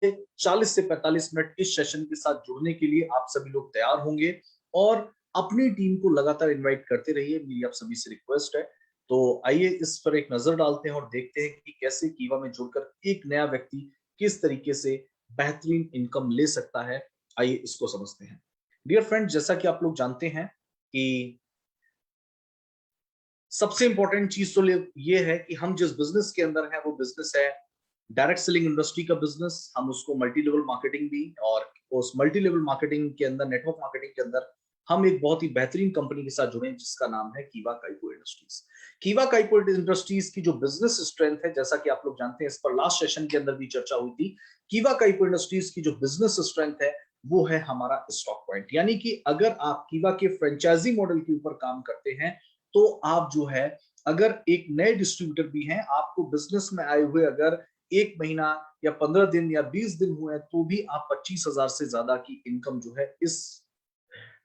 40 से 45 मिनट इस सेशन के साथ जुड़ने के लिए आप सभी लोग तैयार होंगे और अपनी टीम को लगातार इनवाइट करते रहिए, मेरी आप सभी से रिक्वेस्ट है। तो आइए इस पर एक नजर डालते हैं और देखते हैं कि कैसे कीवा में जुड़कर एक नया व्यक्ति किस तरीके से बेहतरीन इनकम ले सकता है। आइए इसको समझते हैं। डियर फ्रेंड, जैसा कि आप लोग जानते हैं कि सबसे इंपॉर्टेंट चीज तो ये है कि हम जिस बिजनेस के अंदर है वो बिजनेस है डायरेक्ट सेलिंग इंडस्ट्री का बिजनेस। हम उसको मल्टी लेवल मार्केटिंग भी, और उस मल्टी लेवल मार्केटिंग के अंदर, नेटवर्क मार्केटिंग के अंदर हम एक बहुत ही बेहतरीन कंपनी के साथ जुड़े जिसका नाम है कीवा काइपो इंडस्ट्रीज। कीवा काइपो इंडस्ट्रीज की जो बिजनेस स्ट्रेंथ है, जैसा कि आप लोग जानते हैं, इस पर लास्ट सेशन के अंदर भी चर्चा हुई थी। कीवा काइपो इंडस्ट्रीज की जो बिजनेस स्ट्रेंथ है वो है हमारा स्टॉक पॉइंट। यानी कि अगर आप कीवा के फ्रेंचाइजी मॉडल के ऊपर काम करते हैं तो आप जो है, अगर एक नए डिस्ट्रीब्यूटर भी हैं, आपको बिजनेस में आए हुए अगर 1 महीना या 15 दिन या 20 दिन हुए तो भी आप 25,000 से ज्यादा की इनकम जो है इस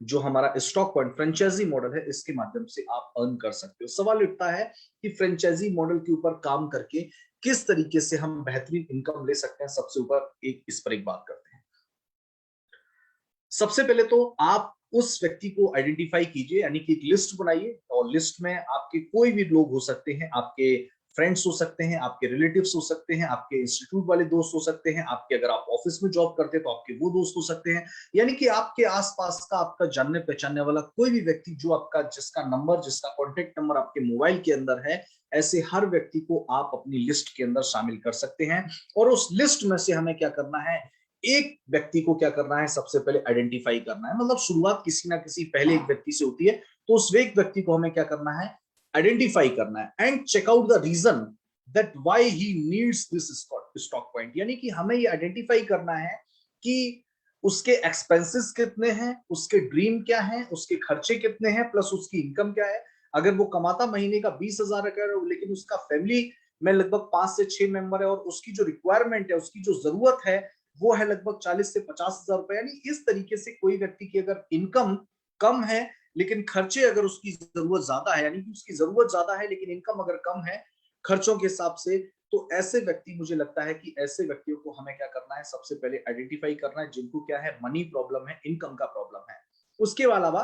जो हमारा स्टॉक पॉइंट फ्रेंचाइजी मॉडल है इसके माध्यम से आप अर्न कर सकते हो। सवाल उठता है कि फ्रेंचाइजी मॉडल के ऊपर काम करके किस तरीके से हम बेहतरीन इनकम ले सकते हैं। सबसे ऊपर इस पर एक बात करते हैं। सबसे पहले तो आप उस व्यक्ति को आइडेंटिफाई कीजिए, यानी कि एक लिस्ट बनाइए, और लिस्ट में आपके कोई भी लोग हो सकते हैं, आपके फ्रेंड्स हो सकते हैं, आपके रिलेटिव्स हो सकते हैं, आपके इंस्टीट्यूट वाले दोस्त हो सकते हैं, आपके, अगर आप ऑफिस में जॉब करते हैं तो आपके वो दोस्त हो सकते हैं। यानी कि आपके आसपास का, आपका जानने पहचानने वाला कोई भी व्यक्ति जो आपका, जिसका नंबर, जिसका कॉन्टेक्ट नंबर आपके मोबाइल के अंदर है, ऐसे हर व्यक्ति को आप अपनी लिस्ट के अंदर शामिल कर सकते हैं। और उस लिस्ट में से हमें क्या करना है, एक व्यक्ति को क्या करना है, सबसे पहले आइडेंटिफाई करना है। मतलब शुरुआत किसी ना किसी पहले एक व्यक्ति से होती है, तो उस एक व्यक्ति को हमें क्या करना है, आइडेंटिफाई करना है and check out the reason that why he needs this stock point. यानी कि हमें ये आइडेंटिफाई करना है कि उसके एक्सपेंसेस कितने हैं, उसके ड्रीम क्या है, उसके खर्चे कितने हैं, प्लस उसकी इनकम क्या है। अगर वो कमाता महीने का 20,000 है लेकिन उसका फैमिली में लगभग 5 से 6 मेंबर है और उसकी जो रिक्वायरमेंट है, उसकी जो जरूरत है वो है लगभग 40 से 50,000 रुपए। यानी इस तरीके से कोई व्यक्ति की अगर इनकम कम है लेकिन खर्चे, अगर उसकी जरूरत ज्यादा है, यानी कि उसकी जरूरत ज्यादा है लेकिन इनकम अगर कम है खर्चों के हिसाब से, तो ऐसे व्यक्ति, मुझे लगता है कि ऐसे व्यक्तियों को हमें क्या करना है, सबसे पहले आइडेंटिफाई करना है जिनको क्या है, मनी प्रॉब्लम है, इनकम का प्रॉब्लम है। उसके अलावा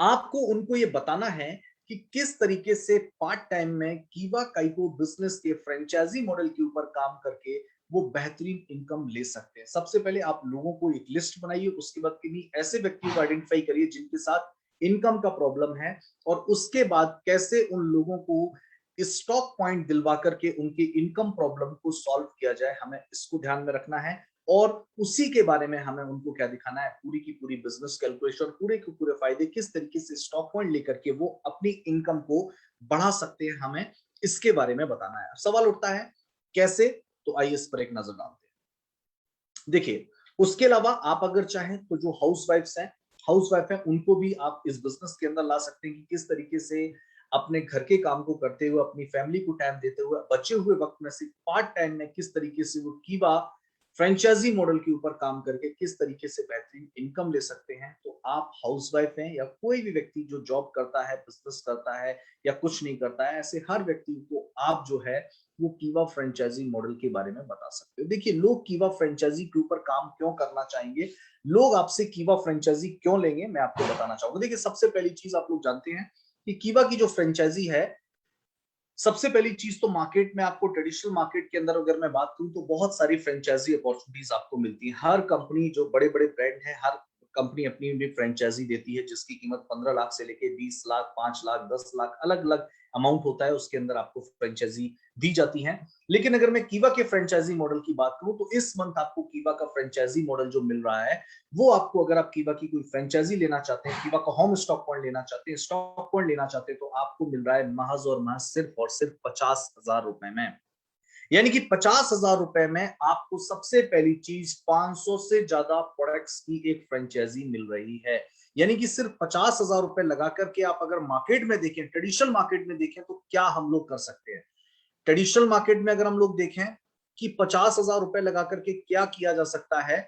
आपको उनको ये बताना है कि किस तरीके से पार्ट टाइम में कीवा काइपो बिजनेस के फ्रेंचाइजी मॉडल के ऊपर काम करके वो बेहतरीन इनकम ले सकते हैं। सबसे पहले आप लोगों को एक लिस्ट बनाइए, उसके बाद किन्हीं ऐसे व्यक्तियों को आइडेंटिफाई करिए जिनके साथ इनकम का प्रॉब्लम है, और उसके बाद कैसे उन लोगों को स्टॉक पॉइंट दिलवा करके उनके इनकम प्रॉब्लम को सॉल्व किया जाए, हमें इसको ध्यान में रखना है। और उसी के बारे में हमें उनको क्या दिखाना है, पूरी की पूरी बिजनेस कैलकुलेशन, पूरे के पूरे फायदे, किस तरीके से स्टॉक पॉइंट लेकर के वो अपनी इनकम को बढ़ा सकते हैं, हमें इसके बारे में बताना है। सवाल उठता है कैसे, तो आइए इस पर एक नजर डालते हैं। देखिए, उसके अलावा आप अगर चाहें तो जो हाउस वाइफ है उनको भी आप इस बिजनेस के अंदर ला सकते हैं कि किस तरीके से अपने घर के काम को करते हुए, अपनी फैमिली को टाइम देते हुए, बचे हुए वक्त में से पार्ट टाइम में किस तरीके से वो कीवा फ्रेंचाइजी मॉडल के ऊपर काम करके किस तरीके से बेहतरीन इनकम ले सकते हैं। तो आप हाउसवाइफ हैं या कोई भी व्यक्ति जो जॉब करता है, बिजनेस करता है या कुछ नहीं करता है, ऐसे हर व्यक्ति को आप जो है वो कीवा फ्रेंचाइजी मॉडल के बारे में बता सकते हो। देखिए, लोग कीवा फ्रेंचाइजी के ऊपर काम क्यों करना चाहेंगे, लोग आपसे कीवा फ्रेंचाइजी क्यों लेंगे, मैं आपको बताना चाहूंगा। देखिए, सबसे पहली चीज आप लोग जानते हैं कि कीवा की जो फ्रेंचाइजी है, सबसे पहली चीज तो मार्केट में आपको, ट्रेडिशनल मार्केट के अंदर अगर मैं बात करूं तो बहुत सारी फ्रेंचाइजी अपॉर्चुनिटीज आपको मिलती है। हर कंपनी, जो बड़े बड़े ब्रांड है, हर कंपनी अपनी अपनी फ्रेंचाइजी देती है जिसकी कीमत 15 लाख से लेके 20 लाख, 5 लाख, 10 लाख, अलग अलग अमाउंट होता है, उसके अंदर आपको फ्रेंचाइजी दी जाती है। लेकिन अगर मैं कीवा के फ्रेंचाइजी मॉडल की बात करूं तो इस मंथ आपको कीवा का फ्रेंचाइजी मॉडल जो मिल रहा है वो आपको, अगर आप कीवा की कोई फ्रेंचाइजी लेना चाहते हैं, कीवा का होम स्टॉक पॉइंट लेना चाहते हैं, स्टॉक पॉइंट लेना चाहते हैं, तो आपको मिल रहा है महज और महज सिर्फ और सिर्फ 50,000 रुपए में। यानी कि 50,000 रुपए में आपको सबसे पहली चीज 500 से ज्यादा प्रोडक्ट्स की एक फ्रेंचाइजी मिल रही है। यानी कि सिर्फ 50,000 रुपए लगा करके आप अगर मार्केट में देखें, ट्रेडिशनल मार्केट में देखें, तो क्या हम लोग कर सकते हैं। ट्रेडिशनल मार्केट में अगर हम लोग देखें कि 50,000 रुपए लगा करके क्या किया जा सकता है,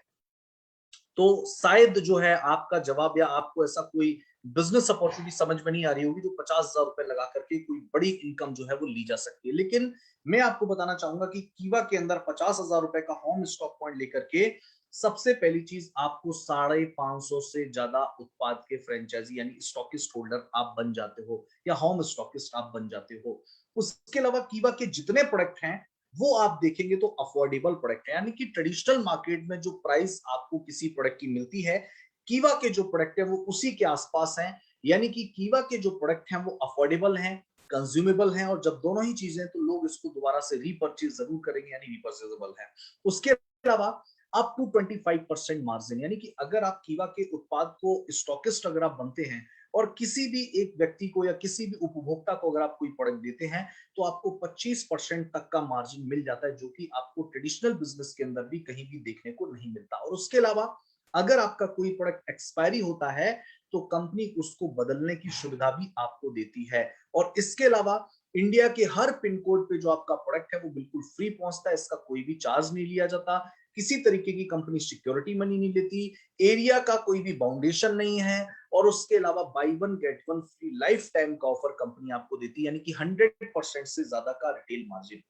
तो शायद जो है आपका जवाब, या आपको ऐसा कोई बिजनेस अपॉर्चुनिटी समझ में नहीं आ रही होगी, तो 50,000 रुपए लगा करके कोई बड़ी इनकम जो है वो ली जा सकती है। लेकिन मैं आपको बताना चाहूंगा कि कीवा के अंदर 50,000 रुपए का होम स्टॉक पॉइंट लेकर के सबसे पहली चीज आपको 550 से ज्यादा उत्पाद के फ्रेंचाइजी यानी स्टॉकिस्ट होल्डर आप बन जाते हो, या होम स्टॉकिस्ट आप बन जाते हो। उसके अलावा कीवा के जितने प्रोडक्ट हैं वो आप देखेंगे तो अफोर्डेबल प्रोडक्ट है, यानी कि ट्रेडिशनल मार्केट में जो प्राइस आपको किसी प्रोडक्ट की मिलती है, कीवा के जो प्रोडक्ट है वो उसी के आसपास हैं। यानी कि कीवा के जो प्रोडक्ट हैं वो अफोर्डेबल हैं, कंज्यूमेबल हैं, और जब दोनों ही चीजें तो लोग इसको दोबारा से रीपर्चेज जरूर करेंगे, यानी रिपर्चेजेबल है। उसके अलावा अप टू 25% मार्जिन, यानी कि अगर आप कीवा के उत्पाद को स्टॉकिस्ट अगर आप बनते हैं और किसी भी एक व्यक्ति को या किसी भी उपभोक्ता को अगर आप कोई प्रोडक्ट देते हैं, तो आपको 25% तक का मार्जिन मिल जाता है, जो कि आपको ट्रेडिशनल बिजनेस के अंदर भी कहीं भी देखने को नहीं मिलता। और उसके अलावा अगर आपका कोई प्रोडक्ट एक्सपायरी होता है तो कंपनी उसको बदलने की सुविधा भी आपको देती है। और इसके अलावा इंडिया के हर पिन कोड पे जो आपका प्रोडक्ट है वो बिल्कुल फ्री पहुंचता है, इसका कोई भी चार्ज नहीं लिया जाता, किसी तरीके की कंपनी सिक्योरिटी मनी नहीं लेती, एरिया का कोई भी बाउंडेशन नहीं है, और उसके अलावा by one get one free life time का ऑफर कंपनी आपको देती है, यानी कि 100% से ज्यादा का रिटेल मार्जिन।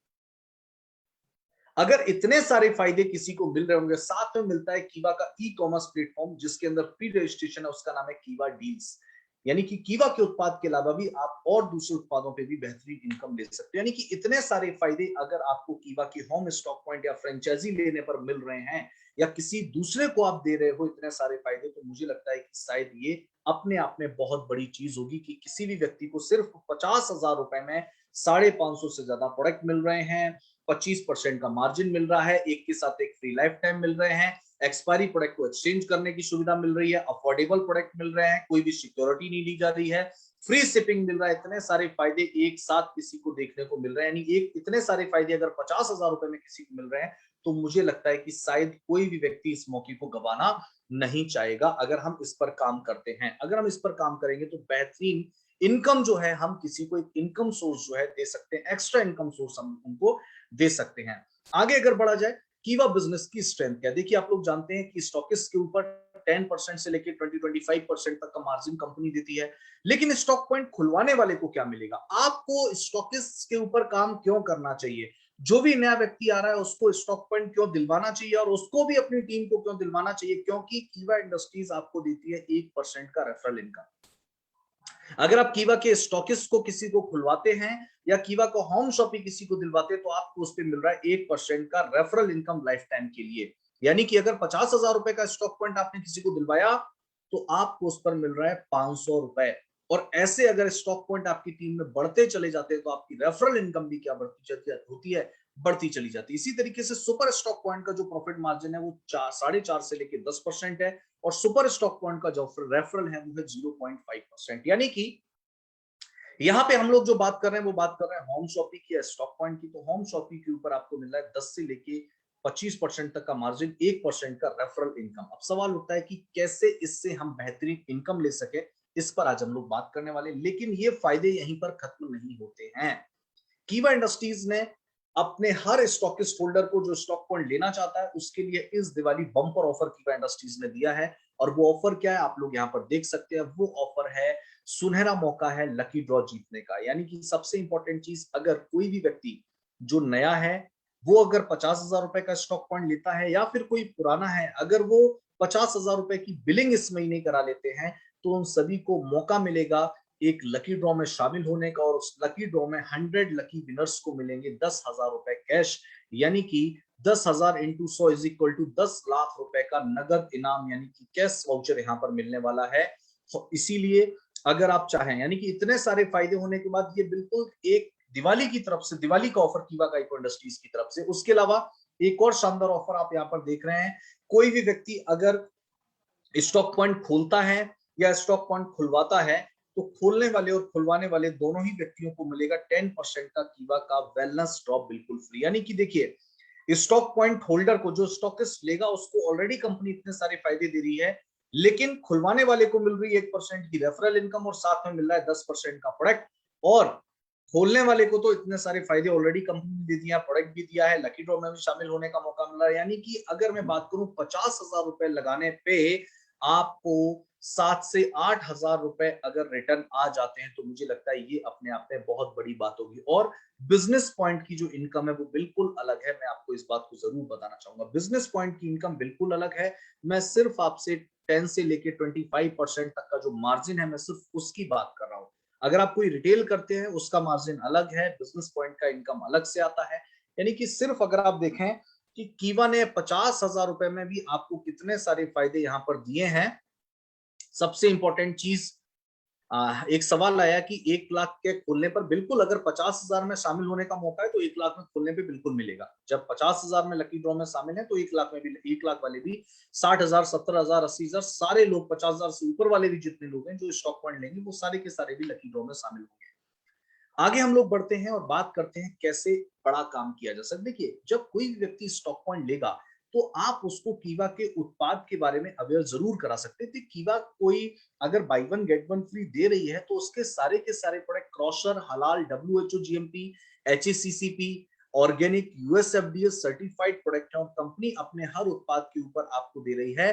अगर इतने सारे फायदे किसी को मिल रहे होंगे, साथ में मिलता है कीवा का ई कॉमर्स प्लेटफॉर्म जिसके अंदर प्री रजिस्ट्रेशन है, उसका नाम है कीवा डील्स। यानी कि कीवा के उत्पाद के अलावा भी आप और दूसरे उत्पादों पे भी बेहतरीन इनकम ले सकते हो। यानी कि इतने सारे फायदे अगर आपको कीवा की होम स्टॉक पॉइंट या फ्रेंचाइजी लेने पर मिल रहे हैं, या किसी दूसरे को आप दे रहे हो इतने सारे फायदे, तो मुझे लगता है कि शायद ये अपने आप में बहुत बड़ी चीज होगी कि किसी भी व्यक्ति को सिर्फ 50,000 रुपए में 550 से ज्यादा प्रोडक्ट मिल रहे हैं, 25% का मार्जिन मिल रहा है, एक के साथ एक फ्री लाइफ टाइम मिल रहे हैं, एक्सपायरी प्रोडक्ट को एक्सचेंज करने की सुविधा मिल रही है, अफोर्डेबल प्रोडक्ट मिल रहे हैं, कोई भी सिक्योरिटी नहीं ली जा रही है, फ्री शिपिंग मिल रहा है। इतने सारे फायदे एक साथ किसी को देखने को मिल रहे हैं, यानी एक इतने सारे फायदे अगर 50,000 रुपए में किसी को मिल रहे हैं, तो मुझे लगता है कि शायद कोई भी व्यक्ति इस मौके को गंवाना नहीं चाहेगा अगर हम इस पर काम करते हैं। अगर हम इस पर काम करेंगे तो बेहतरीन इनकम जो है, हम किसी को एक इनकम सोर्स जो है दे सकते हैं, एक्स्ट्रा इनकम सोर्स हम उनको दे सकते हैं। आगे अगर बढ़ा जाए, कीवा बिजनेस की स्ट्रेंथ क्या है? देखिए, आप लोग जानते हैं कि स्टॉकिस्ट के ऊपर 10% से लेकर 20-25% तक का मार्जिन कंपनी देती है, लेकिन स्टॉक पॉइंट खुलवाने वाले को क्या मिलेगा? आपको स्टॉकिस्ट के ऊपर काम क्यों करना चाहिए? जो भी नया व्यक्ति आ रहा है उसको स्टॉक पॉइंट क्यों दिलवाना चाहिए, और उसको भी अपनी टीम को क्यों दिलवाना चाहिए? क्योंकि कीवा इंडस्ट्रीज आपको देती है 1% का रेफरल इनकम। अगर आप कीवा के स्टॉकिस्ट को किसी को खुलवाते हैं या कीवा को होम शॉपिंग किसी को दिलवाते हैं, तो आपको उस पर मिल रहा है 1% का रेफरल इनकम लाइफ टाइम के लिए। यानी कि अगर 50,000 रुपए का स्टॉक पॉइंट आपने किसी को दिलवाया, तो आपको उस पर मिल रहा है 500 रुपए। और ऐसे अगर स्टॉक पॉइंट आपकी टीम में बढ़ते चले जाते हैं, तो आपकी रेफरल इनकम भी क्या बढ़ती होती है, बढ़ती चली जाती है। इसी तरीके से सुपर स्टॉक पॉइंट का जो प्रॉफिट मार्जिन है वो 4.5 से लेकर 10% है, और सुपर स्टॉक पॉइंट का जो रेफरल है वो है 0.5%। यानी कि यहाँ पे हम लोग जो बात कर रहे हैं वो बात कर रहे हैं होम शॉपिंग की या स्टॉक पॉइंट की। तो होम शॉपिंग के ऊपर आपको मिल रहा है 10 से लेके 25% तक का मार्जिन, 1% का रेफरल इनकम। अब सवाल उठता है कि कैसे इससे हम बेहतरीन इनकम ले सके, इस पर आज हम लोग बात करने वाले। लेकिन ये फायदे यहीं पर खत्म नहीं होते हैं। कीवा इंडस्ट्रीज ने अपने हर स्टॉकिस्ट होल्डर को जो स्टॉक पॉइंट लेना चाहता है उसके लिए इस दिवाली बम्पर ऑफर कीवा इंडस्ट्रीज ने दिया है। और वो ऑफर क्या है, आप लोग यहाँ पर देख सकते हैं। वो ऑफर है, सुनहरा मौका है लकी ड्रॉ जीतने का। यानी कि सबसे इंपॉर्टेंट चीज, अगर कोई भी व्यक्ति जो नया है वो अगर 50,000 रुपए का स्टॉक पॉइंट लेता है, या फिर कोई पुराना है अगर वो 50,000 रुपए की बिलिंग इस महीने करा लेते हैं, तो उन सभी को मौका मिलेगा एक लकी ड्रॉ में शामिल होने का। और उस लकी ड्रॉ में 100 लकी विनर्स को मिलेंगे 10,000 रुपए कैश। यानी कि 10,000 into 100 is equal to 10 lakh रुपए का नगद इनाम, यानी कि कैश वाउचर यहाँ पर मिलने वाला है। तो इसीलिए अगर आप चाहें, यानी कि इतने सारे फायदे होने के बाद ये बिल्कुल एक दिवाली की तरफ से, दिवाली का ऑफर कीवा इको इंडस्ट्रीज की तरफ से। उसके अलावा एक और शानदार ऑफर आप यहाँ पर देख रहे हैं। कोई भी व्यक्ति अगर स्टॉक पॉइंट खोलता है या स्टॉक पॉइंट खुलवाता है, तो खोलने वाले और खुलवाने वाले दोनों ही व्यक्तियों को मिलेगा 10% का कीवा का वेलनेस ड्रॉप बिल्कुल फ्री। यानी कि देखिए, स्टॉक पॉइंट होल्डर को, जो स्टॉकिस्ट लेगा, उसको ऑलरेडी कंपनी इतने सारे फायदे दे रही है, लेकिन खुलवाने वाले को मिल रही है 1% की रेफरल इनकम, और साथ में मिल रहा है 10% का प्रोडक्ट। और खोलने वाले को तो इतने सारे फायदे ऑलरेडी कंपनी ने दे दिया, प्रोडक्ट भी दिया है, लकी ड्रॉ में भी शामिल होने का मौका मिल रहा है। यानी कि अगर मैं बात करूं 50,000 रुपए लगाने पे आपको 7 से 8,000 रुपए अगर रिटर्न आ जाते हैं तो मुझे लगता है ये अपने आप में बहुत बड़ी बात होगी। और बिजनेस पॉइंट की जो इनकम है वो बिल्कुल अलग है। मैं आपको इस बात को जरूर बताना चाहूंगा, बिजनेस पॉइंट की इनकम बिल्कुल अलग है। मैं सिर्फ आपसे 10 से लेके 25% तक का जो मार्जिन है मैं सिर्फ उसकी बात कर रहा हूँ। अगर आप कोई रिटेल करते हैं उसका मार्जिन अलग है, बिजनेस पॉइंट का इनकम अलग से आता है। यानी कि सिर्फ अगर आप देखें कि कीवा ने 50,000 रुपए में भी आपको कितने सारे फायदे यहां पर दिए हैं। सबसे इंपॉर्टेंट चीज, एक सवाल आया कि 1 लाख के खोलने पर, बिल्कुल अगर 50,000 में शामिल होने का मौका है तो 1 लाख में खोलने पे बिल्कुल मिलेगा। जब 50,000 में लकी ड्रॉ में शामिल है तो 1 लाख में भी, 1 लाख वाले भी, 60,000, 70,000, 80,000, सारे लोग, 50,000 से ऊपर वाले भी जितने लोग हैं जो स्टॉक पॉइंट लेंगे वो सारे के सारे भी लकी ड्रॉ में शामिल होंगे। आगे हम लोग बढ़ते हैं और बात करते हैं कैसे बड़ा काम किया जा सकता है। देखिए, जब कोई भी व्यक्ति स्टॉक पॉइंट लेगा तो आप उसको कीवा के उत्पाद के बारे में अवेयर जरूर करा सकते थे। कीवा कोई अगर buy one get one free दे रही है तो उसके सारे के सारे प्रोडक्ट क्रॉशर, हलाल, WHO GMP, HACCP, organic, USFDA certified product है। और कंपनी अपने हर उत्पाद के ऊपर आपको दे रही है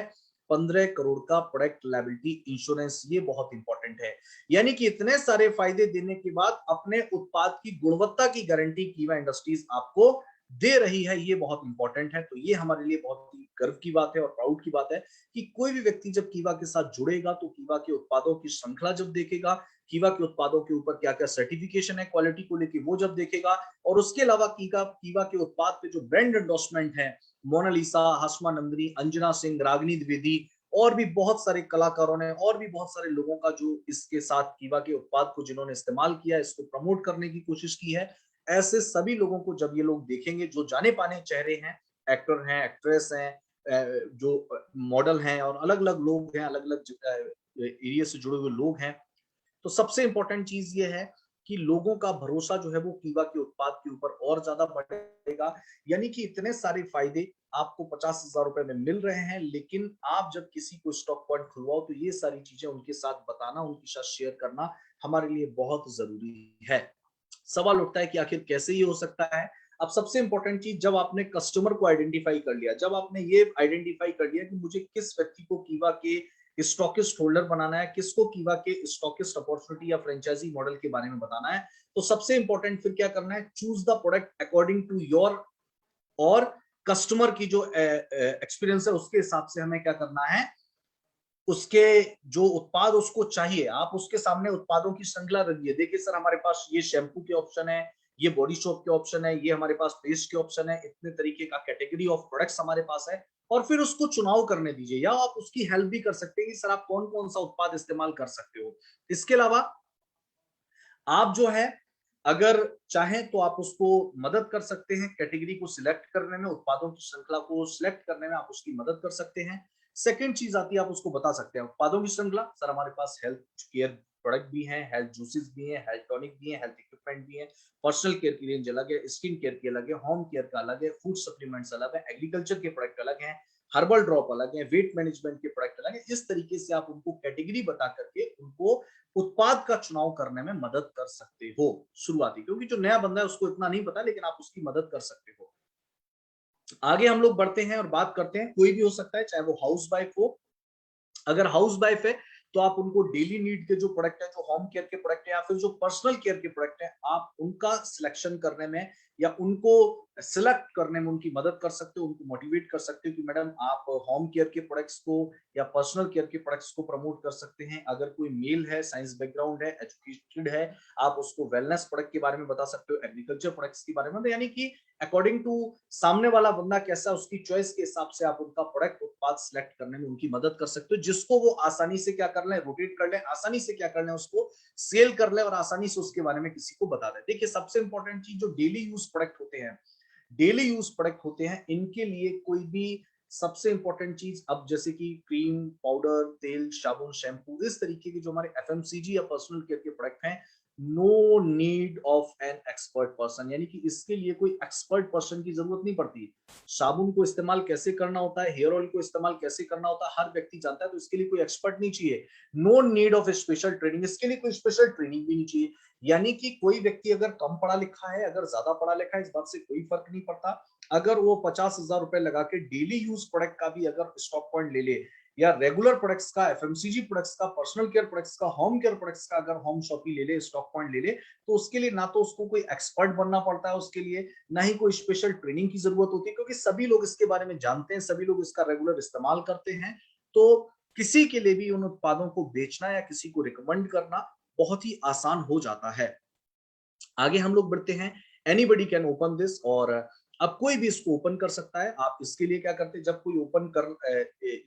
15 करोड़ का प्रोडक्ट लायबिलिटी इंश्योरेंस। ये बहुत इंपॉर्टेंट है। यानी कि इतने सारे फायदे देने के बाद अपने उत्पाद की गुणवत्ता की गारंटी कीवा इंडस्ट्रीज आपको दे रही है। ये बहुत इंपॉर्टेंट है। तो ये हमारे लिए बहुत ही गर्व की बात है और प्राउड की बात है कि कोई भी व्यक्ति जब कीवा के साथ जुड़ेगा तो कीवा के उत्पादों की श्रृंखला जब देखेगा, कीवा के उत्पादों के ऊपर क्या क्या सर्टिफिकेशन है क्वालिटी को लेकर वो जब देखेगा, और उसके अलावा कीवा कीवा के उत्पाद पे जो ब्रांड एंडोर्समेंट है, मोनालिसा, हाशमा नंदनी, अंजना सिंह, रागिनी द्विवेदी, और भी बहुत सारे कलाकारों ने और भी बहुत सारे लोगों का जो इसके साथ कीवा के उत्पाद को जिन्होंने इस्तेमाल किया, इसको प्रमोट करने की कोशिश की है, ऐसे सभी लोगों को जब ये लोग देखेंगे, जो जाने पाने चेहरे हैं, एक्टर हैं, एक्ट्रेस हैं, जो मॉडल हैं और अलग अलग लोग हैं, अलग अलग एरिया से जुड़े हुए लोग हैं, तो सबसे इंपॉर्टेंट चीज ये है कि लोगों का भरोसा जो है वो कीवा के उत्पाद के ऊपर और ज्यादा बढ़ेगा। यानी कि इतने सारे फायदे आपको 50,000 रुपए में मिल रहे हैं, लेकिन आप जब किसी को स्टॉक पॉइंट खुलवाओ तो ये सारी चीजें उनके साथ बताना, उनके साथ शेयर करना हमारे लिए बहुत जरूरी है। सवाल उठता है कि आखिर कैसे ये हो सकता है। अब सबसे इंपॉर्टेंट चीज, जब आपने कस्टमर को आइडेंटिफाई कर लिया, जब आपने ये आइडेंटिफाई कर लिया कि मुझे किस व्यक्ति को कीवा के स्टॉकिस्ट होल्डर बनाना है, किसको कीवा के स्टॉकिस्ट अपॉर्चुनिटी या फ्रेंचाइजी मॉडल के बारे में बताना है, तो सबसे इंपॉर्टेंट फिर क्या करना है, choose the product according to your और कस्टमर की जो एक्सपीरियंस है उसके हिसाब से हमें क्या करना है, उसके जो उत्पाद उसको चाहिए आप उसके सामने उत्पादों की श्रृंखला रखिए। देखिए सर, हमारे पास ये शैम्पू के ऑप्शन है, ये बॉडी सोप के ऑप्शन है, ये हमारे पास पेस्ट के ऑप्शन है, इतने तरीके का कैटेगरी ऑफ प्रोडक्ट्स हमारे पास है, और फिर उसको चुनाव करने दीजिए। या आप उसकी हेल्प भी कर सकते हैं कि सर आप कौन कौन सा उत्पाद इस्तेमाल कर सकते हो। इसके अलावा आप जो है, अगर चाहें तो आप उसको मदद कर सकते हैं कैटेगरी को सिलेक्ट करने में, उत्पादों की श्रृंखला को सिलेक्ट करने में आप उसकी मदद कर सकते हैं। सेकंड चीज आती है, आप उसको बता सकते हैं उत्पादों की श्रृंखला, सर हमारे पास हेल्थ केयर प्रोडक्ट भी हैं, हेल्थ जूसेस भी हैं, हेल्थ टॉनिक भी हैं, हेल्थ इक्विपमेंट भी हैं, पर्सनल केयर की रेंज अलग है, स्किन केयर की अलग है, होम केयर का अलग है, फूड सप्लीमेंट्स अलग है, एग्रीकल्चर के प्रोडक्ट अलग हैं, हर्बल ड्रॉप अलग है, वेट मैनेजमेंट के प्रोडक्ट अलग है। इस तरीके से आप उनको कैटेगरी बता करके उनको उत्पाद का चुनाव करने में मदद कर सकते हो शुरुआती, क्योंकि जो नया बंदा है उसको इतना नहीं पता, लेकिन आप उसकी मदद कर सकते हो। आगे हम लोग बढ़ते हैं और बात करते हैं, कोई भी हो सकता है, चाहे वो हाउस वाइफ हो। अगर हाउस वाइफ है तो आप उनको डेली नीड के जो प्रोडक्ट है, जो होम केयर के प्रोडक्ट है या फिर जो पर्सनल केयर के प्रोडक्ट है, आप उनका सिलेक्शन करने में या उनको सिलेक्ट करने में उनकी मदद कर सकते हो, उनको मोटिवेट कर सकते हो कि मैडम आप होम केयर के प्रोडक्ट्स को या पर्सनल केयर के प्रोडक्ट्स को प्रमोट कर सकते हैं। अगर कोई मेल है, साइंस बैकग्राउंड है, एजुकेटेड है, आप उसको वेलनेस प्रोडक्ट के बारे में बता सकते हो, एग्रीकल्चर प्रोडक्ट्स के बारे में। तो यानी कि अकॉर्डिंग टू सामने वाला बंदा कैसा, उसकी चॉइस के हिसाब से आप उनका प्रोडक्ट उत्पाद सिलेक्ट करने में उनकी मदद कर सकते हो, जिसको वो आसानी से क्या कर लें, रोटेट कर लें, आसानी से क्या कर लें, उसको सेल कर ले और आसानी से उसके बारे में किसी को बता दें। देखिए सबसे इंपॉर्टेंट चीज, जो डेली यूज प्रोडक्ट होते हैं, डेली यूज प्रोडक्ट होते हैं, इनके लिए कोई भी सबसे इंपॉर्टेंट चीज, अब जैसे कि क्रीम, पाउडर, तेल, साबुन, शैम्पू, इस तरीके के जो हमारे एफएमसीजी या पर्सनल केयर के प्रोडक्ट हैं, no need of an expert person, यानी कि इसके लिए कोई एक्सपर्ट पर्सन की जरूरत नहीं पड़ती। साबुन को इस्तेमाल कैसे करना होता है, हेयर ऑयल को इस्तेमाल कैसे करना होता है, हर व्यक्ति जानता है, तो इसके लिए कोई एक्सपर्ट नहीं चाहिए। No need of special training, इसके लिए कोई स्पेशल ट्रेनिंग भी नहीं चाहिए। यानी कि कोई व्यक्ति अगर कम पढ़ा लिखा है, अगर ज्यादा पढ़ा लिखा है, इस बात से कोई फर्क नहीं पड़ता। अगर वो 50,000 रुपए लगा के डेली यूज प्रोडक्ट का भी अगर स्टॉक पॉइंट ले ले, या रेगुलर प्रोडक्ट्स का, एफएमसीजी प्रोडक्ट्स का, पर्सनल केयर प्रोडक्ट्स का, होम केयर प्रोडक्ट्स का अगर होम शॉपी ले ले, स्टॉक पॉइंट ले ले, तो उसके लिए ना तो उसको कोई एक्सपर्ट बनना पड़ता है उसके लिए, ना ही कोई स्पेशल ट्रेनिंग की जरूरत होती है, क्योंकि सभी लोग इसके बारे में जानते हैं, सभी लोग इसका रेगुलर इस्तेमाल करते हैं। तो किसी के लिए भी उन उत्पादों को बेचना या किसी को रिकमेंड करना बहुत ही आसान हो जाता है। आगे हम लोग बढ़ते हैं। एनीबडी कैन ओपन दिस, और अब कोई भी इसको ओपन कर सकता है। आप इसके लिए क्या करते हैं, जब कोई ओपन कर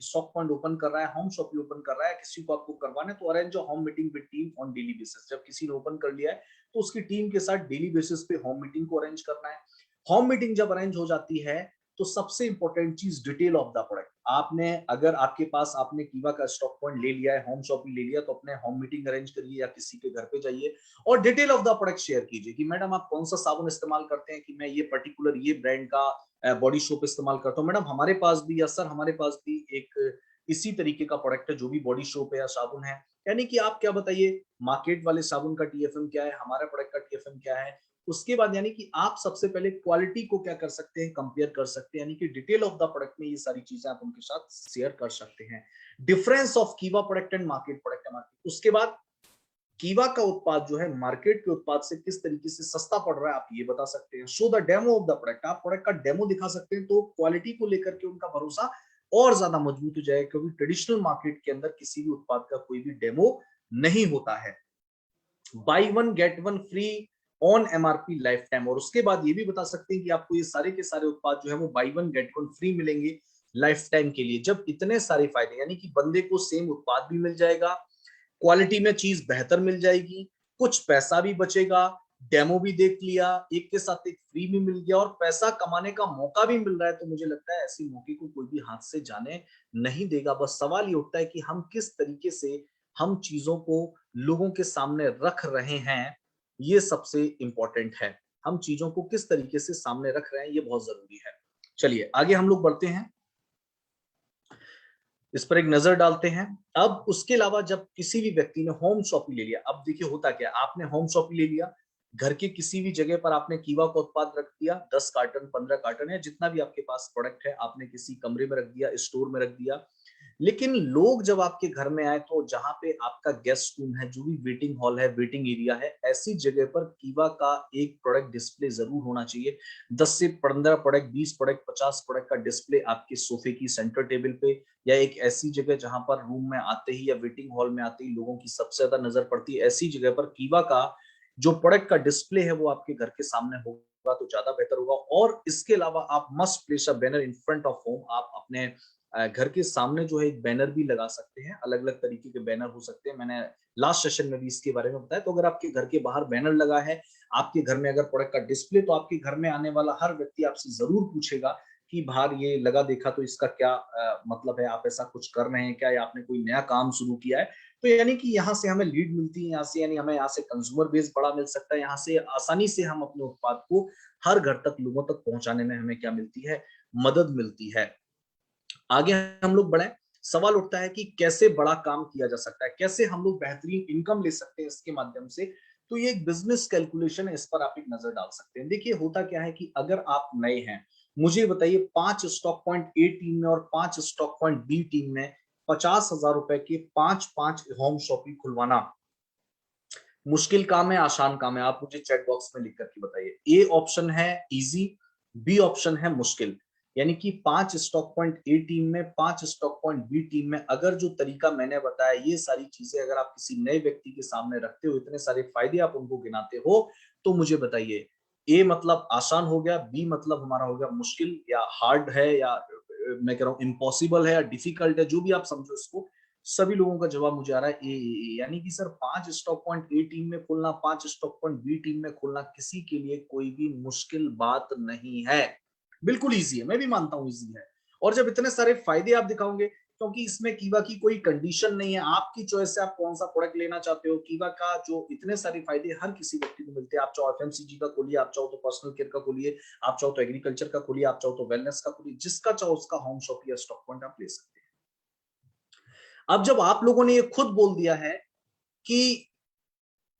स्टॉक पॉइंट ओपन कर रहा है, होम शॉपी ओपन कर रहा है, किसी को आपको करवाना है, तो arrange home meeting with team on daily basis. जब किसी ने ओपन कर लिया है तो उसकी टीम के साथ डेली बेसिस पे होम मीटिंग को अरेंज करना है। होम मीटिंग जब अरेंज हो जाती है तो सबसे इंपॉर्टेंट चीज डिटेल ऑफ द प्रोडक्ट। आपने अगर आपके पास आपने कीवा का स्टॉक पॉइंट ले लिया है, होम शॉपी ले लिया, तो अपने होम मीटिंग अरेंज करिए या किसी के घर पे जाइए और detail of the product share कीजिए कि मैडम आप कौन सा साबुन इस्तेमाल करते हैं, कि मैं ये पर्टिकुलर ये ब्रांड का बॉडी सोप इस्तेमाल करता हूँ मैडम, हमारे पास भी, या सर हमारे पास भी एक इसी तरीके का प्रोडक्ट है जो भी बॉडी सोप है या साबुन है। यानी कि आप क्या बताइए, मार्केट वाले साबुन का टीएफएम क्या है, हमारे प्रोडक्ट का टीएफएम क्या है। उसके बाद यानी कि आप सबसे पहले क्वालिटी को क्या कर सकते हैं, कंपेयर कर सकते हैं, यानी कि डिटेल ऑफ द प्रोडक्ट में ये सारी चीजें आप उनके साथ शेयर कर सकते हैं। डिफरेंस ऑफ कीवा प्रोडक्ट एंड मार्केट प्रोडक्ट है मार्केट। उसके बाद कीवा का उत्पाद जो है मार्केट के उत्पाद से किस तरीके से सस्ता पड़ रहा है आप ये बता सकते हैं। Show the demo of the product, आप प्रोडक्ट का डेमो दिखा सकते हैं, तो क्वालिटी को लेकर के उनका भरोसा और ज्यादा मजबूत हो जाएगा, क्योंकि ट्रेडिशनल मार्केट के अंदर किसी भी उत्पाद का कोई भी डेमो नहीं होता है। By one get one free on MRP life time, और उसके बाद ये भी बता सकते हैं कि आपको ये सारे के सारे उत्पाद जो है वो by one get one free मिलेंगे लाइफ टाइम के लिए। जब इतने सारे फायदे, यानी कि बंदे को सेम उत्पाद भी मिल जाएगा, क्वालिटी में चीज बेहतर मिल जाएगी, कुछ पैसा भी बचेगा, डेमो भी देख लिया, एक के साथ एक फ्री भी मिल गया और पैसा कमाने का मौका भी मिल रहा है, तो मुझे लगता है ऐसी मौके को कोई भी हाथ से जाने नहीं देगा। बस सवाल ये उठता है कि हम किस तरीके से हम चीजों को लोगों के सामने रख रहे हैं, ये सबसे इंपॉर्टेंट है। हम चीजों को किस तरीके से सामने रख रहे हैं ये बहुत जरूरी है। चलिए आगे हम लोग बढ़ते हैं, इस पर एक नजर डालते हैं। अब उसके अलावा जब किसी भी व्यक्ति ने होम शॉपी ले लिया, अब देखिए होता क्या, आपने होम शॉपी ले लिया, घर के किसी भी जगह पर आपने कीवा का उत्पाद रख दिया, 10 कार्टन 15 कार्टन या जितना भी आपके पास प्रोडक्ट है, आपने किसी कमरे में रख दिया, स्टोर में रख दिया। लेकिन लोग जब आपके घर में आए तो जहां पे आपका गेस्ट रूम है, जो भी वेटिंग हॉल है, वेटिंग एरिया है, ऐसी जगह पर कीवा का एक प्रोडक्ट डिस्प्ले जरूर होना चाहिए। 10 से 15 प्रोडक्ट, 20 प्रोडक्ट, 50 प्रोडक्ट का डिस्प्ले आपके सोफे की सेंटर टेबल पे, या एक ऐसी जगह जहां पर रूम में आते ही या वेटिंग हॉल में आते ही लोगों की सबसे ज्यादा नजर पड़ती है, ऐसी जगह पर कीवा का जो प्रोडक्ट का डिस्प्ले है वो आपके घर के सामने होगा तो ज्यादा बेहतर होगा। और इसके अलावा आप must place a banner in front of home, आप अपने घर के सामने जो है एक बैनर भी लगा सकते हैं, अलग अलग तरीके के बैनर हो सकते हैं, मैंने लास्ट सेशन में भी इसके बारे में बताया। तो अगर आपके घर के बाहर बैनर लगा है, आपके घर में अगर प्रोडक्ट का डिस्प्ले, तो आपके घर में आने वाला हर व्यक्ति आपसे जरूर पूछेगा कि बाहर ये लगा देखा तो इसका क्या मतलब है, आप ऐसा कुछ कर रहे हैं क्या, या आपने कोई नया काम शुरू किया है। तो यानी कि यहाँ से हमें लीड मिलती है, यहाँ से यानी हमें यहाँ से कंज्यूमर बेस बड़ा मिल सकता है, यहाँ से आसानी से हम अपने उत्पाद को हर घर तक, लोगों तक पहुंचाने में हमें क्या मिलती है, मदद मिलती है। आगे हम लोग बढ़े, सवाल उठता है कि कैसे बड़ा काम किया जा सकता है, कैसे हम लोग बेहतरीन इनकम ले सकते हैं इसके माध्यम से। तो ये एक बिजनेस कैलकुलेशन है, इस पर आप एक नजर डाल सकते हैं। देखिए होता क्या है कि अगर आप नए हैं, मुझे बताइए 5 स्टॉक पॉइंट ए टीम में और 5 स्टॉक पॉइंट बी टीम में 50,000 रुपए के 5 होम शॉपिंग खुलवाना मुश्किल काम है, आसान काम है? आप मुझे चैट बॉक्स में लिख करके बताइए। ए ऑप्शन है इजी, बी ऑप्शन है मुश्किल। यानी कि 5 स्टॉक पॉइंट ए टीम में, 5 स्टॉक पॉइंट बी टीम में, अगर जो तरीका मैंने बताया, ये सारी चीजें अगर आप किसी नए व्यक्ति के सामने रखते हो, इतने सारे फायदे आप उनको गिनाते हो, तो मुझे बताइए ए मतलब आसान हो गया, बी मतलब हमारा हो गया मुश्किल या हार्ड है, या मैं कह रहा हूं इम्पॉसिबल है या डिफिकल्ट है, जो भी आप समझो इसको। सभी लोगों का जवाब मुझे आ रहा है ए। यानी कि sir 5 stock point A team में खोलना, 5 स्टॉक पॉइंट बी टीम में खोलना किसी के लिए कोई भी मुश्किल बात नहीं है, बिल्कुल इजी है, मैं भी मानता हूं इजी है। और जब इतने सारे फायदे आप दिखाओगे, क्योंकि इसमें कीवा की कोई कंडीशन नहीं है, आपकी चॉइस से आप कौन सा प्रोडक्ट लेना चाहते हो। कीवा का जो इतने सारे फायदे हर किसी व्यक्ति को मिलते हैं, आप चाहो एफएमसीजी का खोलिए, आप चाहो तो पर्सनल केयर का खोलिए, आप चाहो तो एग्रीकल्चर का खोलिए, आप चाहो तो वेलनेस का खोलिए, जिसका चाहो उसका होम शॉप या स्टॉक पॉइंट आप ले सकते हैं। अब जब आप लोगों ने ये खुद बोल दिया है कि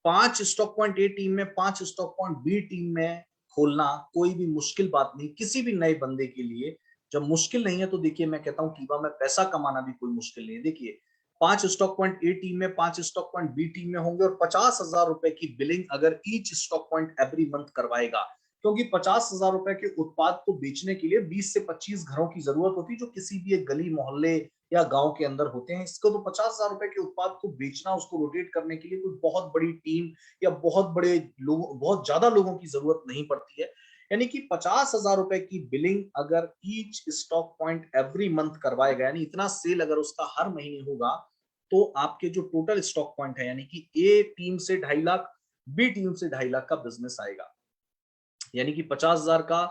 5 स्टॉक पॉइंट ए टीम में, 5 स्टॉक पॉइंट बी टीम में खोलना कोई भी मुश्किल बात नहीं किसी भी नए बंदे के लिए, जब मुश्किल नहीं है तो देखिए मैं कहता हूँ कीवा में पैसा कमाना भी कोई मुश्किल नहीं है। देखिए 5 स्टॉक पॉइंट ए टीम में, 5 स्टॉक पॉइंट बी टीम में होंगे और 50,000 रुपए की बिलिंग अगर each stock point every month करवाएगा, क्योंकि 50,000 रुपए के उत्पाद को बेचने के लिए 20 से 25 घरों की जरूरत होती है जो किसी भी एक गली मोहल्ले या गांव के अंदर होते हैं। इसको तो 50,000 रुपए के उत्पाद को बेचना, उसको रोटेट करने के लिए कोई बहुत बड़ी टीम या बहुत बड़े लोग, बहुत ज्यादा लोगों की जरूरत नहीं पड़ती है। यानी कि 50,000 रुपए की बिलिंग अगर each stock point every month करवाएगा, यानी इतना सेल अगर उसका हर महीने होगा, तो आपके जो टोटल स्टॉक पॉइंट है, यानी कि ए टीम से 2.5 लाख, बी टीम से 2.5 लाख का बिजनेस आएगा। यानी कि 50,000 का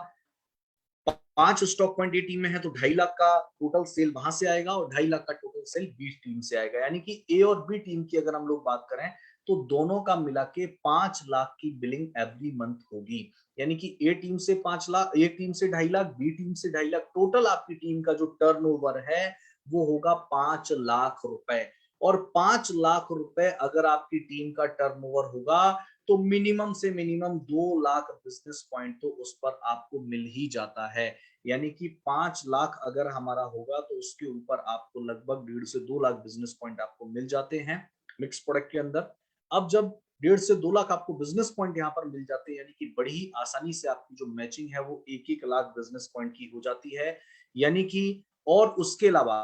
5 स्टॉक पॉइंट ए टीम में है तो 2.5 लाख का टोटल सेल वहां से आएगा और 2.5 लाख का टोटल सेल बी टीम से आएगा। यानी कि ए और बी टीम की अगर हम लोग बात करें तो दोनों का मिला के 5 लाख की बिलिंग एवरी मंथ होगी। यानी कि ए टीम से 5 लाख, ए टीम से 2.5 लाख, बी टीम से 2.5 लाख, टोटल आपकी टीम का जो टर्नओवर है वो होगा 5 लाख रुपए। और 5 लाख रुपए अगर आपकी टीम का टर्नओवर होगा तो मिनिमम से मिनिमम 2 लाख बिजनेस पॉइंट तो उस पर आपको मिल ही जाता है। यानी कि 5 लाख अगर हमारा होगा तो उसके ऊपर आपको लगभग 1.5 से 2 लाख बिजनेस पॉइंट आपको मिल जाते हैं मिक्स प्रोडक्ट के अंदर। अब जब 1.5 से 2 लाख आपको बिजनेस पॉइंट यहाँ पर मिल जाते हैं, यानी कि बड़ी ही आसानी से आपकी जो मैचिंग है वो 1-1 लाख बिजनेस पॉइंट की हो जाती है। यानी कि और उसके अलावा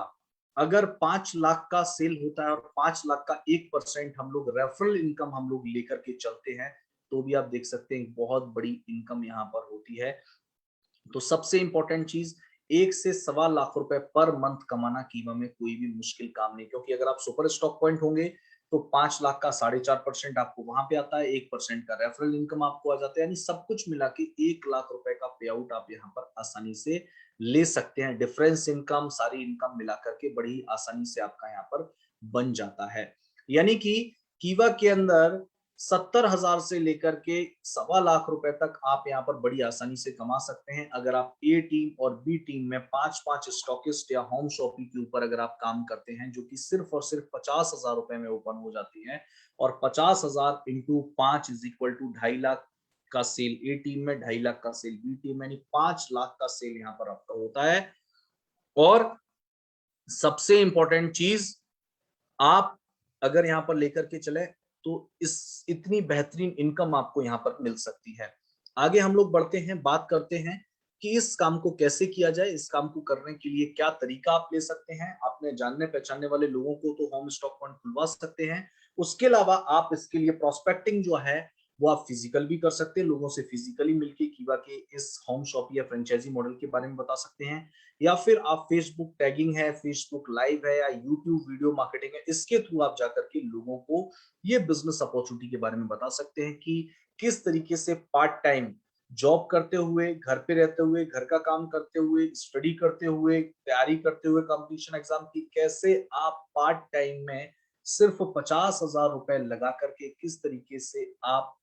अगर 5 लाख का सेल होता है और 5 लाख का 1% हम लोग रेफरल इनकम हम लोग लेकर के चलते हैं, तो भी आप देख सकते हैं बहुत बड़ी इनकम यहाँ पर होती है। तो सबसे इंपॉर्टेंट चीज, 1 से 1.25 लाख रुपए पर मंथ कमाना कीमा में कोई भी मुश्किल काम नहीं, क्योंकि अगर आप सुपर स्टॉक पॉइंट होंगे तो 5 लाख का 4.5% आपको वहां पे आता है, 1% का रेफरल इनकम आपको आ जाता है, यानी सब कुछ मिला के 1 लाख रुपए का पे आउट आप यहाँ पर आसानी से ले सकते हैं। डिफरेंस इनकम, सारी इनकम मिला करके बड़ी आसानी से आपका यहाँ पर बन जाता है। यानी कि कीवा के अंदर 70,000 से लेकर के 1.25 लाख रुपए तक आप यहाँ पर बड़ी आसानी से कमा सकते हैं अगर आप ए टीम और बी टीम में 5-5 स्टॉकिस्ट या होम शॉपी के ऊपर अगर आप काम करते हैं, जो कि सिर्फ और सिर्फ 50,000 रुपए में ओपन हो जाती है। और 50,000 into 5 is equal to 2.5 lakh का सेल ए टीम में, 2.5 लाख का सेल बी टीम में, यानी 5 लाख का सेल यहाँ पर आपका होता है। और सबसे इंपॉर्टेंट चीज, आप अगर यहाँ पर लेकर के चले तो इस इतनी बेहतरीन इनकम आपको यहाँ पर मिल सकती है। आगे हम लोग बढ़ते हैं, बात करते हैं कि इस काम को कैसे किया जाए, इस काम को करने के लिए क्या तरीका आप ले सकते हैं। अपने जानने पहचानने वाले लोगों को तो होम स्टॉक पॉइंट खुलवा सकते हैं, उसके अलावा आप इसके लिए प्रोस्पेक्टिंग जो है वो आप फिजिकल भी कर सकते हैं, लोगों से फिजिकली मिलके कीवा के इस होम शॉप या फ्रेंचाइजी मॉडल के बारे में बता सकते हैं। या फिर आप फेसबुक टैगिंग है, फेसबुक लाइव है या यूट्यूब वीडियो मार्केटिंग है, इसके थ्रू आप जाकर के लोगों को ये बिजनेस अपॉर्चुनिटी के बारे में बता सकते हैं कि किस तरीके से पार्ट टाइम जॉब करते हुए, घर पे रहते हुए, घर का काम करते हुए, स्टडी करते हुए, तैयारी करते हुए कंपटीशन एग्जाम की, कैसे आप पार्ट टाइम में सिर्फ 50,000 रुपए लगा करके किस तरीके से आप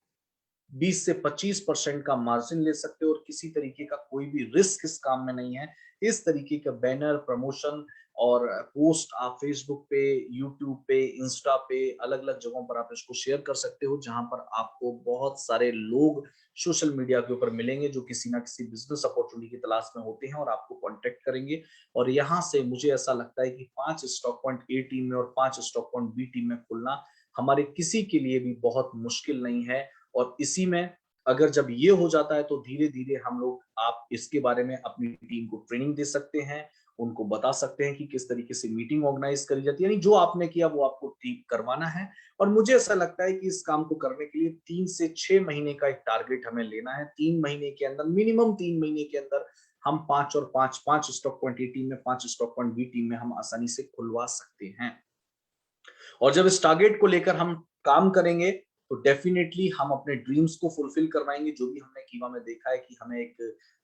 20 से 25% का मार्जिन ले सकते हो और किसी तरीके का कोई भी रिस्क इस काम में नहीं है। इस तरीके का बैनर, प्रमोशन और पोस्ट आप फेसबुक पे, यूट्यूब पे, इंस्टा पे, अलग अलग जगहों पर आप इसको शेयर कर सकते हो, जहां पर आपको बहुत सारे लोग सोशल मीडिया के ऊपर मिलेंगे जो किसी ना किसी बिजनेस अपॉर्चुनिटी की तलाश में होते हैं और आपको कांटेक्ट करेंगे। और यहाँ से मुझे ऐसा लगता है कि 5 स्टॉक पॉइंट ए टीम में और 5 स्टॉक पॉइंट बी टीम में खुलना हमारे किसी के लिए भी बहुत मुश्किल नहीं है। और इसी में अगर जब ये हो जाता है तो धीरे धीरे हम लोग आप इसके बारे में अपनी टीम को ट्रेनिंग दे सकते हैं, उनको बता सकते हैं कि किस तरीके से मीटिंग ऑर्गेनाइज करी जाती है, यानी जो आपने किया वो आपको ठीक करवाना है। और मुझे ऐसा लगता है कि इस काम को करने के लिए 3 से 6 महीने का एक टारगेट हमें लेना है। 3 महीने के अंदर, मिनिमम 3 महीने के अंदर हम 5 और 5, 5 स्टॉक पॉइंट ए टीम में, 5 स्टॉक पॉइंट बी टीम में हम आसानी से खुलवा सकते हैं। और जब इस टारगेट को लेकर हम काम करेंगे तो डेफिनेटली हम अपने ड्रीम्स को फुलफिल करवाएंगे। जो भी हमने कीवा में देखा है कि हमें एक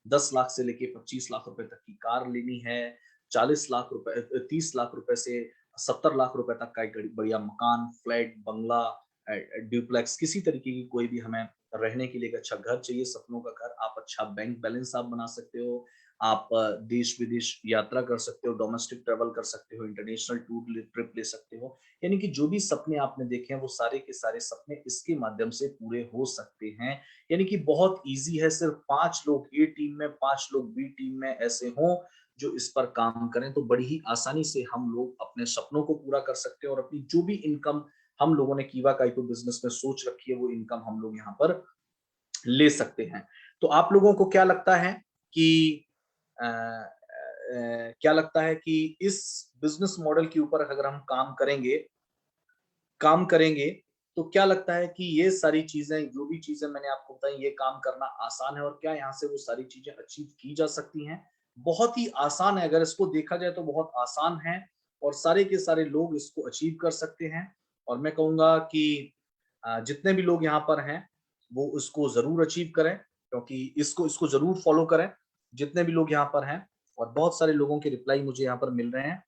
10 लाख से लेके 25 लाख रुपए तक की कार लेनी है, 40 लाख रुपए, 30 लाख रुपए से 70 लाख रुपए तक का एक बढ़िया मकान, फ्लैट, बंगला, ड्यूप्लेक्स, किसी तरीके की कोई भी हमें रहने के लिए एक अच्छा घर चाहिए, सपनों का घर। आप अच्छा बैंक बैलेंस आप बना सकते हो, आप देश विदेश यात्रा कर सकते हो, डोमेस्टिक ट्रेवल कर सकते हो, इंटरनेशनल टूर ट्रिप ले सकते हो। यानी कि जो भी सपने आपने देखे हैं वो सारे के सारे सपने इसके माध्यम से पूरे हो सकते हैं। यानी कि बहुत इजी है, सिर्फ 5 लोग ए टीम में, 5 लोग बी टीम में ऐसे हों जो इस पर काम करें तो बड़ी ही आसानी से हम लोग अपने सपनों को पूरा कर सकते हैं और अपनी जो भी इनकम हम लोगों ने कीवा काइपो बिजनेस में सोच रखी है वो इनकम हम लोग यहाँ पर ले सकते हैं। तो आप लोगों को क्या लगता है कि क्या लगता है कि इस बिजनेस मॉडल के ऊपर अगर हम काम करेंगे तो क्या लगता है कि ये सारी चीजें, जो भी चीजें मैंने आपको बताई, ये काम करना आसान है और क्या यहाँ से वो सारी चीजें अचीव की जा सकती हैं? बहुत ही आसान है, अगर इसको देखा जाए तो बहुत आसान है और सारे के सारे लोग इसको अचीव कर सकते हैं। और मैं कहूंगा कि जितने भी लोग यहाँ पर हैं वो इसको जरूर अचीव करें, क्योंकि इसको इसको जरूर फॉलो करें जितने भी लोग यहाँ पर हैं। और बहुत सारे लोगों के रिप्लाई मुझे यहाँ पर मिल रहे हैं,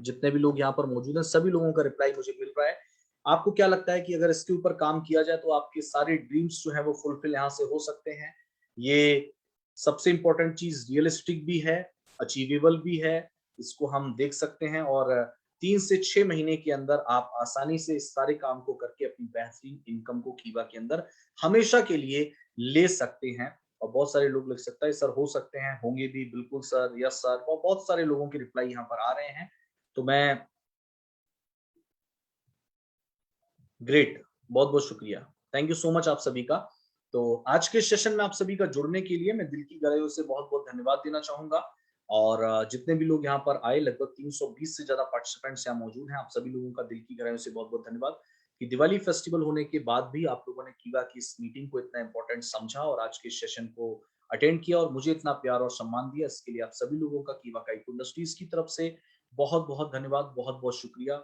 जितने भी लोग यहाँ पर मौजूद हैं सभी लोगों का रिप्लाई मुझे मिल रहा है। आपको क्या लगता है कि अगर इसके ऊपर काम किया जाए तो आपके सारे ड्रीम्स जो है वो फुलफिल यहाँ से हो सकते हैं? ये सबसे इंपॉर्टेंट चीज रियलिस्टिक भी है, अचीवेबल भी है, इसको हम देख सकते हैं और 3 से 6 महीने के अंदर आप आसानी से इस सारे काम को करके अपनी बेहतरीन इनकम को कीवा के अंदर हमेशा के लिए ले सकते हैं। और बहुत सारे लोग लिख सकता है सर हो सकते हैं, होंगे भी, बिल्कुल सर, यस सर, और बहुत सारे लोगों के रिप्लाई यहाँ पर आ रहे हैं। तो मैं ग्रेट, बहुत-बहुत शुक्रिया। थैंक यू सो मच आप सभी का। तो आज के सेशन में आप सभी का जुड़ने के लिए मैं दिल की गहराइयों से बहुत-बहुत धन्यवाद देना चाहूँगा और जितने भी लोग यहाँ पर आए, लगभग 320 से ज़्यादा पार्टिसिपेंट्स यहाँ मौजूद हैं। आप सभी लोगों का दिल की गहराइयों से बहुत-बहुत धन्यवाद कि दिवाली फेस्टिवल होने के बाद भी आप लोगों ने कीवा की इस मीटिंग को इतना इम्पोर्टेंट समझा और आज के सेशन को अटेंड किया और मुझे इतना प्यार और सम्मान दिया। इसके लिए आप सभी लोगों का कीवा काइको इंडस्ट्रीज की तरफ से बहुत-बहुत धन्यवाद, बहुत-बहुत शुक्रिया।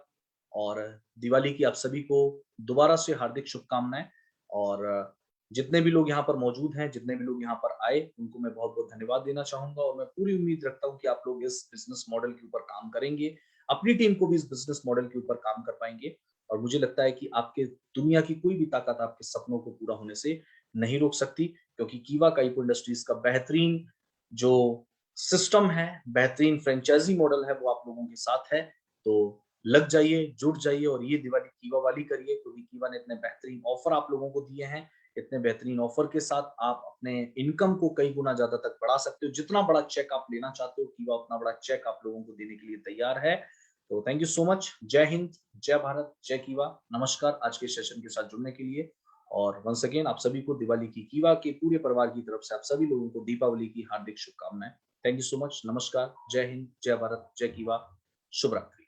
और दिवाली की आप सभी को दोबारा से हार्दिक शुभकामनाएं। और जितने भी लोग यहाँ पर मौजूद हैं, जितने भी लोग यहाँ पर आए, उनको मैं बहुत-बहुत धन्यवाद देना चाहूँगा और मैं पूरी उम्मीद रखता हूँ कि आप लोग इस बिज़नेस मॉडल के ऊपर काम करेंगे, अपनी टीम को भी इस बिज़नेस मॉडल के ऊपर काम कर पाएँगे और मुझे लगता है कि आपके दुनिया की कोई भी ताकत आपके सपनों को पूरा होने से नहीं रोक सकती, क्योंकि कीवा काइपो इंडस्ट्रीज़ का बेहतरीन जो सिस्टम है, बेहतरीन फ्रेंचाइज़ी मॉडल है, वो आप लोगों के साथ है। तो लग जाइए, जुट जाइए और ये दिवाली कीवा वाली करिए, क्योंकि कीवा ने इतने बेहतरीन ऑफर आप लोगों को दिए हैं। इतने बेहतरीन ऑफर के साथ आप अपने इनकम को कई गुना ज़्यादा तक बढ़ा सकते हो। जितना बड़ा चेक आप लेना चाहते हो, कीवा उतना बड़ा चेक आप लोगों को देने के लिए तैयार है। तो थैंक यू सो मच। जय हिंद, जय भारत, जय कीवा। नमस्कार आज के सेशन के साथ जुड़ने के लिए और वंस अगेन आप सभी को दिवाली की कीवा के पूरे परिवार की तरफ से आप सभी लोगों को दीपावली की हार्दिक शुभकामनाएं। Thank you so much. नमस्कार, जय हिंद, जय भारत, जय कीवा। शुभ रात्रि।